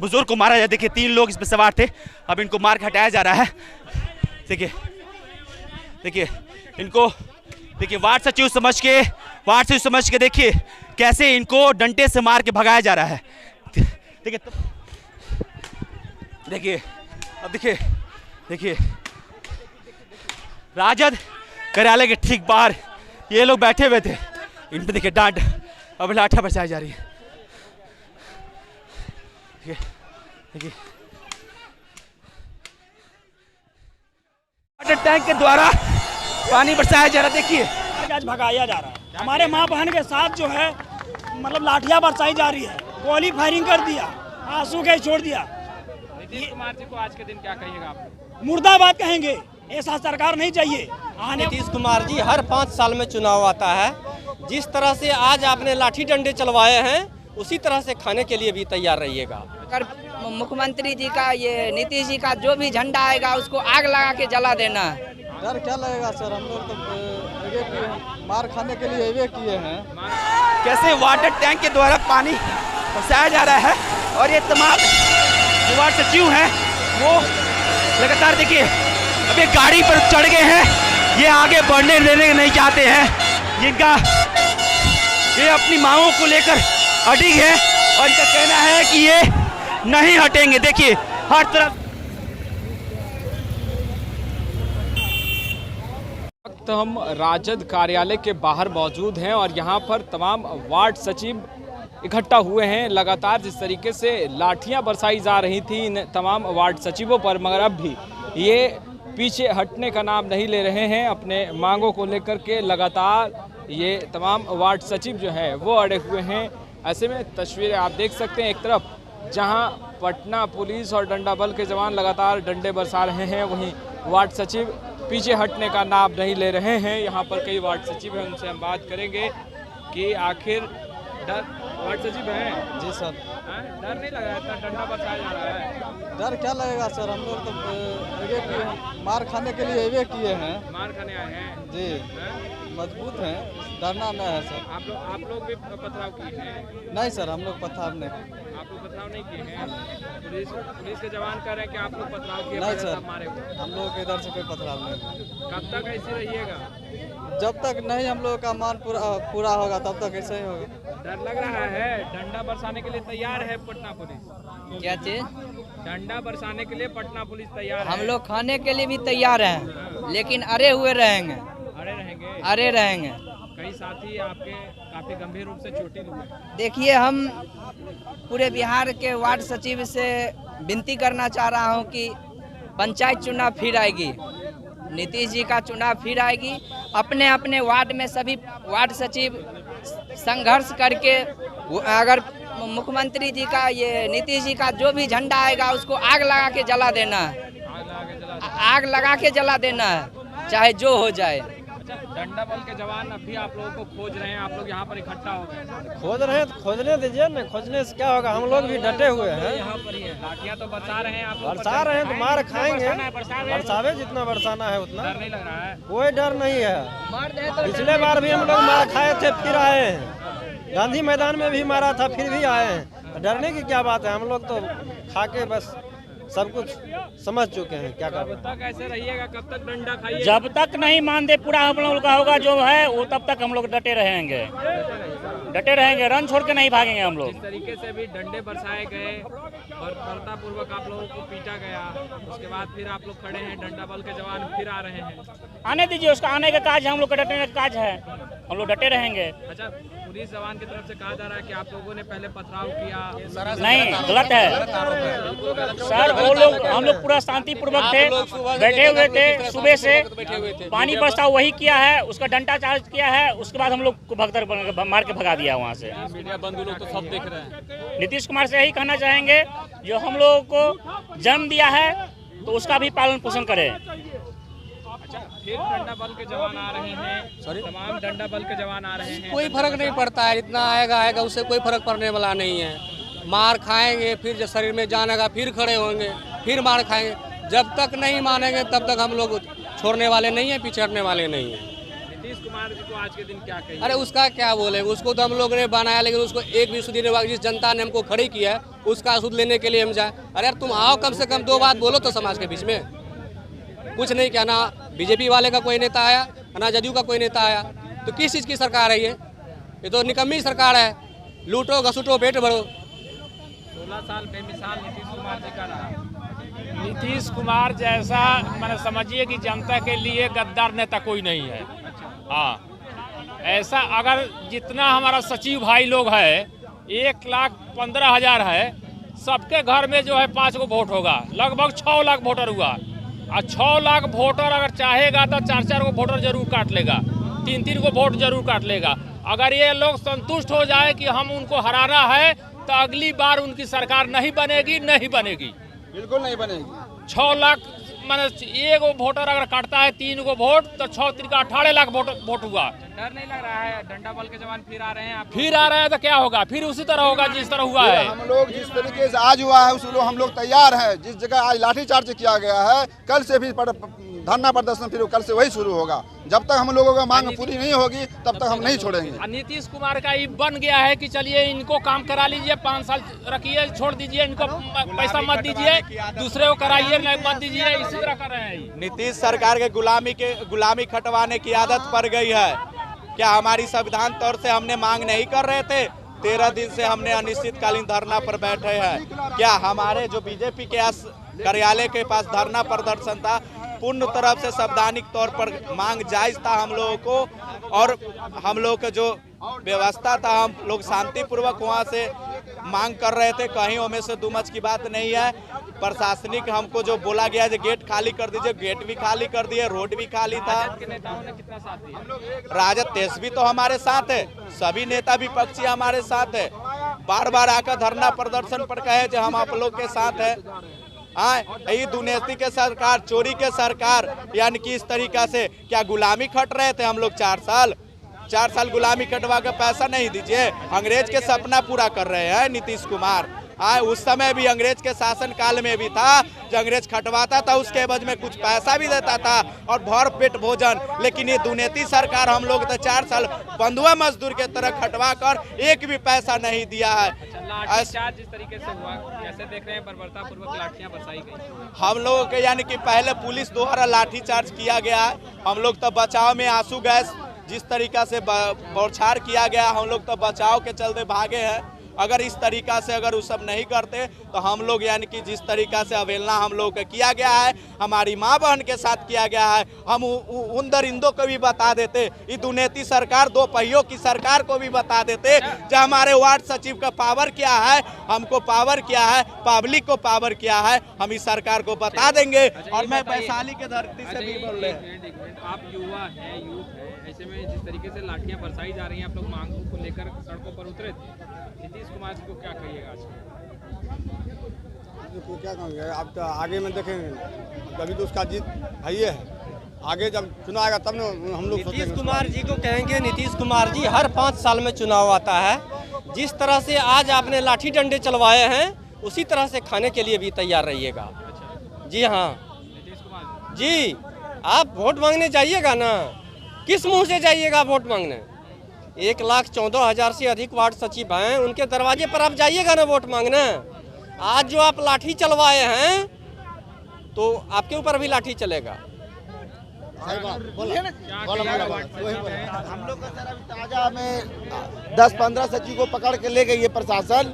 बुजुर्ग को मारा जाए। देखिए 3 लोग इसमें सवार थे, अब इनको मार के हटाया जा रहा है। देखिए देखिए इनको, देखिए वार्ड सचिव समझ के देखिए कैसे इनको डंडे से मार के भगाया जा रहा है। देखिए देखिए अब देखिए राजद कार्यालय के ठीक बाहर ये लोग बैठे हुए थे, इन पे देखिए डांट, अब लाठा बरसाई जा रही है। देखिए वाटर टैंक के द्वारा पानी बरसाया जा रहा है। देखिए आज भगाया जा रहा है, हमारे माँ बहन के साथ जो है मतलब लाठियां बरसाई जा रही है, गोली फायरिंग कर दिया, आंसू के छोड़ दिया। नीतीश कुमार जी को आज के दिन क्या कहिएगा आप? मुर्दाबाद कहेंगे, ऐसा सरकार नहीं चाहिए। नीतीश कुमार जी हर 5 साल में चुनाव आता है, जिस तरह से आज आपने लाठी डंडे चलवाए हैं उसी तरह से खाने के लिए भी तैयार रहिएगा। अगर मुख्यमंत्री जी का, ये नीतीश जी का जो भी झंडा आएगा उसको आग लगा के जला देना है। डर क्या लगेगा सर, हम लोग तो मार खाने के लिए एवे किए हैं। कैसे वाटर टैंक के द्वारा पानी बरसाया जा रहा है और ये तमाम जो वार्ड सचिव हैं वो लगातार देखिए अब ये गाड़ी पर चढ़ गए हैं, ये आगे बढ़ने देने नहीं चाहते हैं। ये अपनी मांगों को लेकर अडिग है और इनका कहना है कि ये नहीं हटेंगे। देखिए हर तरफ वक्त हम राजद कार्यालय के बाहर मौजूद हैं और यहाँ पर तमाम वार्ड सचिव इकट्ठा हुए हैं। लगातार जिस तरीके से लाठियां बरसाई जा रही थी इन तमाम वार्ड सचिवों पर, मगर अब भी ये पीछे हटने का नाम नहीं ले रहे हैं। अपने मांगों को लेकर के लगातार ये तमाम वार्ड सचिव जो हैं वो अड़े हुए हैं। ऐसे में तस्वीरें आप देख सकते हैं, एक तरफ जहां पटना पुलिस और डंडा बल के जवान लगातार डंडे बरसा रहे हैं, वहीं वार्ड सचिव पीछे हटने का नाम नहीं ले रहे हैं। यहाँ पर कई वार्ड सचिव हैं, उनसे हम बात करेंगे कि आखिर वार्ड सचिव हैं जी सर, डर नहीं लगा इतना डंडा बरसाया जा रहा है? डर क्या लगेगा सर, हम लोग तो एवे किए हैं, मार खाने के लिए एवे किए हैं। मार खाने आए हैं जी, मजबूत हैं, डरना नहीं है सर। आप लोग भी पथराव किए हैं? नहीं सर, हम लोग पथराव नहीं। आप लोग पथराव नहीं किए हैं? पुलिस के जवान कह रहे हैं कि आप लोग पथराव किए? नहीं सर, मारे हुए हम लोग के इधर से कोई पथराव नहीं। कब तक ऐसे रहिएगा? जब तक नहीं हम लोग का मान पूरा होगा तब तक ऐसे ही होगा। डर लग रहा है? डंडा बरसाने के लिए तैयार है पटना पुलिस? क्या चीज? डंडा बरसाने के लिए पटना पुलिस तैयार है? हम लोग खाने के लिए भी तैयार हैं, लेकिन अरे हुए रहेंगे। अरे रहेंगे? अरे रहेंगे। कई साथी आपके काफी गंभीर रूप से चोटिल हुए। देखिए, हम पूरे बिहार के वार्ड सचिव से विनती करना चाह रहा हूं कि पंचायत चुनाव फिर आएगी, नीतीश जी का चुनाव फिर आएगी। अपने अपने वार्ड में सभी वार्ड सचिव संघर्ष करके अगर मुख्यमंत्री जी का, ये नीतीश जी का जो भी झंडा आएगा उसको आग लगा के जला देना है। आग लगा के जला देना है, चाहे जो हो जाए। डंडा बल के जवान अभी आप लोगों को खोज रहे हैं, आप लोग यहाँ पर इकट्ठा हो गए? खोज रहे हैं तो खोजने दीजिए न, खोजने से क्या होगा, हम लोग भी डटे हुए हैं। यहाँ पर ही है, लाठियाँ तो बरसा रहे हैं आप लोग? बरसा रहे हैं तो मार खाएंगे, बरसावे जितना बरसाना है उतना। डर नहीं लग रहा है? कोई डर नहीं है। पिछले बार भी हम लोग मार खाए थे, फिर आए हैं। गांधी मैदान में भी मारा था, फिर भी आए हैं। डरने की क्या बात है, हम लोग तो खा के बस सब कुछ समझ चुके हैं। क्या कब तक ऐसे रहिएगा, कब तक डंडा खाइए? जब तक नहीं मान दे पूरा हम लोग का होगा जो है वो, तब तक हम लोग डटे रहेंगे, रन छोड़ के नहीं भागेंगे हम लोग। जिस तरीके से भी डंडे बरसाए गए और बर्बरतापूर्वक आप लोगों को पीटा गया, उसके बाद फिर आप लोग खड़े हैं, डंडा बल के जवान फिर आ रहे हैं। आने दीजिए, उसका आने का काज है, हम लोग का डटने का काज है, हम लोग डटे रहेंगे। अच्छा, पुलिस जवान की तरफ से कहा जा रहा है कि आप लोगों ने पहले पथराव किया। नहीं, गलत है सर। वो लोग, हम लोग पूरा शांतिपूर्वक थे, बैठे हुए थे, सुबह से पानी बरसा वही किया है, उसका डंडा चार्ज किया है, उसके बाद हम लोग को भगदड़ मार के भगा दिया वहाँ से। मीडिया बंधु लोग तो सब देख रहे हैं। नीतीश कुमार से यही कहना चाहेंगे, जो हम लोगों को जन्म दिया है तो उसका भी पालन पोषण करे। अच्छा, फिर डंडा बल के जवान आ रहे हैं, तमाम डंडा बल के जवान आ रहे हैं। कोई फर्क नहीं पड़ता है, इतना आएगा उससे कोई फर्क पड़ने वाला नहीं है। मार खाएंगे, फिर जब शरीर में जान आएगा फिर खड़े होंगे, फिर मार खाएंगे। जब तक नहीं मानेंगे तब तक हम लोग छोड़ने वाले नहीं हैं, पीछे हटने वाले नहीं हैं। नीतीश कुमार जी को आज के दिन क्या कहिए? अरे उसका क्या बोले, उसको तो हम लोग ने बनाया, लेकिन उसको एक भी सुधीर नहीं, जिस जनता ने हमको खड़ी किया है उसका सुध लेने के लिए हम जाए। अरे यार तुम आओ, कम से कम 2 बात बोलो तो समाज के बीच में। कुछ नहीं क्या, ना बीजेपी वाले का कोई नेता आया, ना जदयू का कोई नेता आया, तो किस चीज़ की सरकार है ये तो निकम्मी सरकार है। लूटो घसूटो पेट भरो। 16 साल बेमिसाल नीतीश कुमार जी का रहा। नीतीश कुमार जैसा मैंने समझिए कि जनता के लिए गद्दार नेता कोई नहीं है। हाँ, ऐसा अगर जितना हमारा सचिव भाई लोग है 1,15,000 है, सबके घर में जो है 5 गो वोट होगा, लगभग 6 लाख वोटर हुआ। और 6 लाख वोटर अगर चाहेगा तो 4-4 गो वोटर जरूर काट लेगा, 3-3 गो वोट जरूर काट लेगा। अगर ये लोग संतुष्ट हो जाए कि हम उनको हराना है तो अगली बार उनकी सरकार नहीं बनेगी, बिल्कुल नहीं बनेगी। 6 लाख मैंने एक वोटर अगर काटता है 3 गो वोट तो 6 3 का 18 लाख वोट हुआ। डर नहीं लग रहा है? डंडा बल के जवान फिर आ रहे हैं, फिर आ रहे हैं तो क्या होगा? फिर उसी तरह होगा जिस तरह हुआ है। हम लोग जिस तरीके से आज हुआ है उस हम लोग तैयार हैं। जिस जगह आज लाठीचार्ज किया गया है, कल से भी धरना प्रदर्शन फिर कल से वही शुरू होगा। जब तक हम लोगों का मांग पूरी नहीं होगी तब तक हम नहीं छोड़ेंगे। नीतीश कुमार का ये बन गया है कि चलिए इनको काम करा लीजिए, 5 साल रखिए, छोड़ दीजिए, इनको पैसा मत दीजिए, दूसरे को कराइए, मत दीजिए, इसी तरह कर रहे हैं। नीतीश सरकार के गुलामी खटवाने की आदत पड़ गई है। क्या हमारी संविधान तौर से हमने मांग नहीं कर रहे थे? 13 दिन से हमने अनिश्चितकालीन धरना पर बैठे हैं। क्या हमारे जो बीजेपी के कार्यालय के पास धरना प्रदर्शन था, पूर्ण तरफ से संवैधानिक तौर पर मांग जायज था हम लोगों को, और हम लोग का जो व्यवस्था था हम लोग शांतिपूर्वक वहाँ से मांग कर रहे थे। कहीं उनमें से दुमच की बात नहीं है। प्रशासनिक हमको जो बोला गया है गेट खाली कर दीजिए, गेट भी खाली कर दिए, रोड भी खाली था। नेताओं ने कितना साथ दिया? राजद तेजस्वी तो हमारे साथ है, सभी नेता विपक्षी हमारे साथ है। बार बार आकर धरना प्रदर्शन पर कहे जो हम आप लोग के साथ है। यही दुर्नीति के सरकार, चोरी के सरकार, यानी कि इस तरीका से क्या गुलामी खट रहे थे हम लोग 4 साल गुलामी कटवा के पैसा नहीं दीजिए। अंग्रेज के सपना पूरा कर रहे हैं नीतीश कुमार। उस समय भी अंग्रेज के शासन काल में भी था, जो अंग्रेज खटवाता था उसके एवज में कुछ पैसा भी देता था और भर पेट भोजन। लेकिन ये दुर्नीति सरकार हम लोग तो 4 साल बंधुआ मजदूर के तरह खटवा कर एक भी पैसा नहीं दिया है। लाठीचार्ज जिस तरीके से हुआ, कैसे देख रहे हैं? बर्बरतापूर्वक लाठियां बरसाई गई हम लोगों के, यानी कि पहले पुलिस द्वारा लाठीचार्ज किया गया है। हम लोग तो बचाव में आंसू गैस जिस तरीका से बौछार किया गया, हम लोग तो बचाव के चलते भागे हैं। अगर इस तरीका से अगर वो सब नहीं करते तो हम लोग, यानी कि जिस तरीका से अवहेलना हम लोग का किया गया है, हमारी माँ बहन के साथ किया गया है, हम उन दरिंदों को भी बता देते। ये दुर्नीति सरकार, 2 पहियों की सरकार को भी बता देते जो हमारे वार्ड सचिव का पावर क्या है, हमको पावर क्या है, पब्लिक को पावर क्या है, हम इस सरकार को बता देंगे। और मैं वैशाली के धरती से भी बोल रहे हैं। आप युवा है, यूथ है, ऐसे में जिस तरीके से लाठियां बरसाई जा रही हैं, आप लोग मांगों को लेकर सड़कों पर उतरे थे। नीतीश कुमार जी को क्या कहिएगा आज? क्या कहेंगे, अब तो आगे में देखेंगे, कभी तो उसका जीत है ही है। आगे जब चुनाव आएगा तब न हम लोग नीतीश कुमार जी को कहेंगे, नीतीश कुमार जी हर 5 साल में चुनाव आता है। जिस तरह से आज आपने लाठी डंडे चलवाए हैं उसी तरह से खाने के लिए भी तैयार रहिएगा। जी हाँ नीतीश कुमार जी, आप वोट मांगने जाइएगा ना, किस मुंह से जाइएगा वोट मांगने? 1,14,000 से अधिक वार्ड सचिव हैं, उनके दरवाजे पर आप जाइएगा ना वोट मांगने। आज जो आप लाठी चलवाए हैं तो आपके ऊपर भी लाठी चलेगा। हम लोग का सर अभी ताजा में 10-15 सचिव को पकड़ के ले गई है प्रशासन।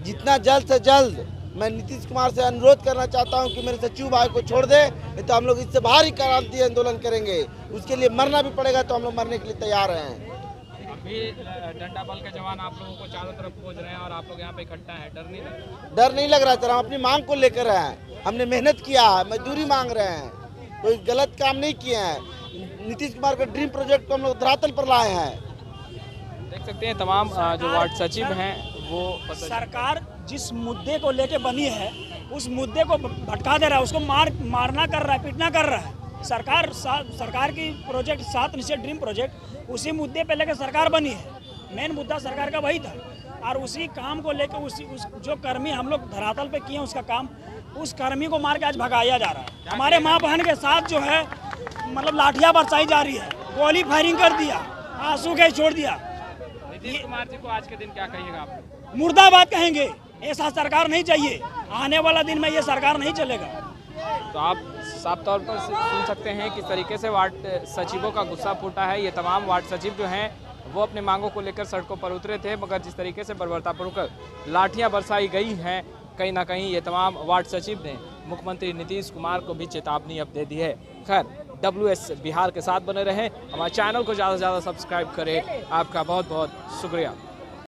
जितना जल्द से जल्द मैं नीतीश कुमार से अनुरोध करना चाहता हूं कि मेरे सचिव भाई को छोड़ दे, नहीं तो हम लोग इससे बाहर ही क्रांति आंदोलन करेंगे। उसके लिए मरना भी पड़ेगा तो हम लोग मरने के लिए तैयार हैं। अभी डंडा बल के जवान आप लोगों को चारों तरफ खोज रहे हैं और आप लोग यहाँ पे इकट्ठा हैं, डर नहीं लग रहा? डर नहीं लग रहा सर, हम अपनी मांग को लेकर हैं। हमने मेहनत किया है, मजदूरी मांग रहे हैं, कोई गलत काम नहीं किए हैं। नीतीश कुमार का ड्रीम प्रोजेक्ट को हम लोग धरातल पर लाए हैं। देख सकते हैं तमाम जो वार्ड सचिव हैं वो सरकार जिस मुद्दे को लेके बनी है उस मुद्दे को भटका दे रहा है, उसको मारना कर रहा है, पीटना कर रहा है। सरकार की प्रोजेक्ट 7 निश्चित ड्रीम प्रोजेक्ट उसी मुद्दे पे लेकर सरकार बनी है। मेन मुद्दा सरकार का वही था और उसी काम को लेकर उस जो कर्मी हम लोग धरातल पे किए उसका काम, उस कर्मी को मार के आज भगाया जा रहा है। हमारे माँ बहन के साथ जो है मतलब लाठियाँ बरसाई जा रही है। गोली फायरिंग कर दिया, आंसू गैस छोड़ दिया। नीतीश कुमार जी को आज के दिन क्या कहिएगा आप? मुर्दाबाद कहेंगे, ऐसा सरकार नहीं चाहिए। आने वाला दिन में ये सरकार नहीं चलेगा। तो आप साफ तौर पर सुन सकते हैं किस तरीके से वार्ड सचिवों का गुस्सा फूटा है। ये तमाम वार्ड सचिव जो हैं वो अपने मांगों को लेकर सड़कों पर उतरे थे, मगर जिस तरीके से बर्बरतापूर्वक लाठियां बरसाई गई हैं, कहीं ना कहीं ये तमाम वार्ड सचिव ने मुख्यमंत्री नीतीश कुमार को भी चेतावनी अब दे दी है। खैर, WS बिहार के साथ बने रहें, हमारे चैनल को ज़्यादा से ज़्यादा सब्सक्राइब करें। आपका बहुत बहुत शुक्रिया।